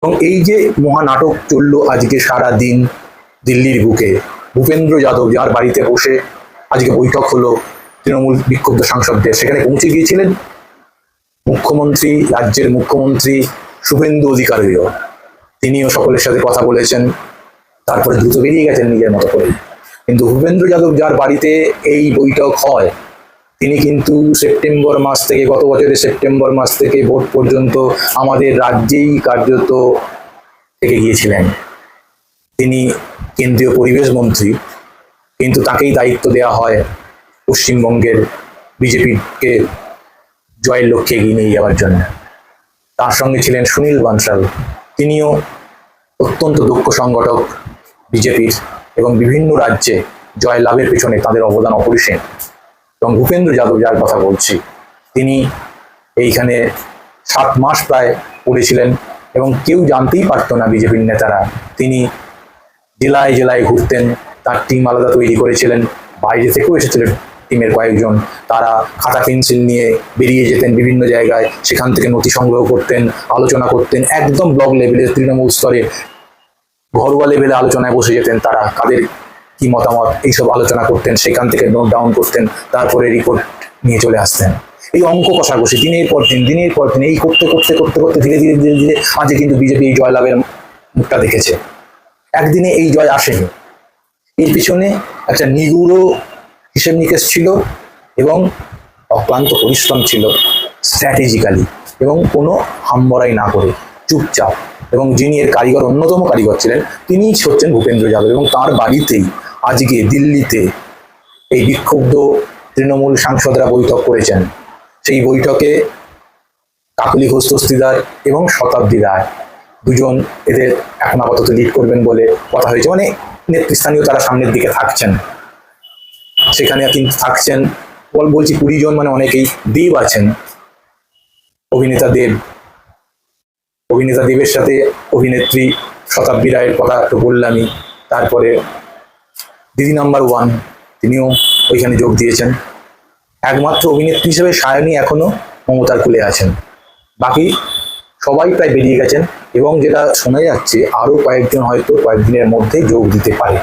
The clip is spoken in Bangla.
এবং এই যে মহানাটক চললো আজকে সারা দিন দিল্লির বুকে, ভূপেন্দ্র যাদব যার বাড়িতে বসে আজকে বৈঠক হলো তৃণমূল বিক্ষুব্ধ সাংসদদের, সেখানে পৌঁছে গিয়েছিলেন মুখ্যমন্ত্রী, রাজ্যের মুখ্যমন্ত্রী শুভেন্দু অধিকারীও। তিনিও সকলের সাথে কথা বলেছেন, তারপরে দ্রুত বেরিয়ে গেছেন নিজের মতো করে। কিন্তু ভূপেন্দ্র যাদব যার বাড়িতে এই বৈঠক হয়, তিনি কিন্তু সেপ্টেম্বর মাস থেকে, গত বছরের সেপ্টেম্বর মাস থেকে ভোট পর্যন্ত আমাদের রাজ্যেই কার্যত থেকে গিয়েছিলেন। তিনি কেন্দ্রীয় পরিবেশ মন্ত্রী, কিন্তু তাকেই দায়িত্ব দেওয়া হয় পশ্চিমবঙ্গের বিজেপিকে জয়ের লক্ষ্যে এগিয়ে নিয়ে যাওয়ার জন্য। তার সঙ্গে ছিলেন সুনীল বানসাল, তিনিও অত্যন্ত দক্ষ সংগঠক বিজেপির, এবং বিভিন্ন রাজ্যে জয় লাভের পেছনে তাদের অবদান অপরিসীম। এবং ভূপেন্দ্র যাদব যার কথা বলছি, তিনি এইখানে 7 মাস প্রায় পড়েছিলেন এবং কেউ জানতেই পারতো না বিজেপির নেতারা। তিনি জেলায় জেলায় ঘুরতেন, তার টিম আলাদা তৈরি করেছিলেন, বাইরে থেকেও এসেছিলেন টিমের কয়েকজন। তারা খাতা পেন্সিল নিয়ে বেরিয়ে যেতেন বিভিন্ন জায়গায়, সেখান থেকে নথি সংগ্রহ করতেন, আলোচনা করতেন, একদম ব্লক লেভেলে, তৃণমূল স্তরে, ঘরোয়া লেভেলে আলোচনায় বসে যেতেন। তারা কাদের কি মতামত এইসব আলোচনা করতেন, সেখান থেকে নোট ডাউন করতেন, তারপরে রিপোর্ট নিয়ে চলে আসতেন। এই অঙ্ক কষাকষি দিনের পর দিন এই করতে করতে করতে করতে ধীরে ধীরে ধীরে ধীরে আজকে কিন্তু বিজেপি এই জয়লাভের মুখটা দেখেছে। একদিনে এই জয় আসেনি, এর পিছনে একটা নিগুড়ো হিসেব নিকেশ ছিল এবং অক্লান্ত পরিশ্রম ছিল, স্ট্র্যাটেজিক্যালি, এবং কোনো হামবড়াই না করে চুপচাপ। এবং যিনি এর কারিগর, অন্যতম কারিগর ছিলেন, তিনিই হচ্ছেন ভূপেন্দ্র যাদব। এবং তার বাড়িতেই আজকে দিল্লিতে এই বিক্ষুব্ধ তৃণমূল সাংসদরা বৈঠক করেছেন। সেই বৈঠকে কাকলি ঘোষ দস্তিদার এবং শতাব্দী রায় দুজন এদের এখন আপাতত লিড করবেন বলে কথা হয়েছে। মানে নেতৃস্থানীয় তারা সামনের দিকে থাকছেন, সেখানে কিন্তু থাকছেন বলছি 20 জন, মানে অনেকেই। দেব আছেন, অভিনেতা দেবের সাথে অভিনেত্রী শতাব্দী রায়ের কথা তো বললামই। তারপরে দিদি নাম্বার 1 তিনিও ওইখানে যোগ দিয়েছেন। একমাত্র অভিনেত্রী হিসেবে সায়নী এখনো মমতার কুলে আছেন, বাকি সবাই প্রায় বেরিয়ে গেছেন। এবং যেটা শোনা যাচ্ছে, আরো কয়েকজন হয়তো কয়েকদিনের মধ্যেই যোগ দিতে পারে।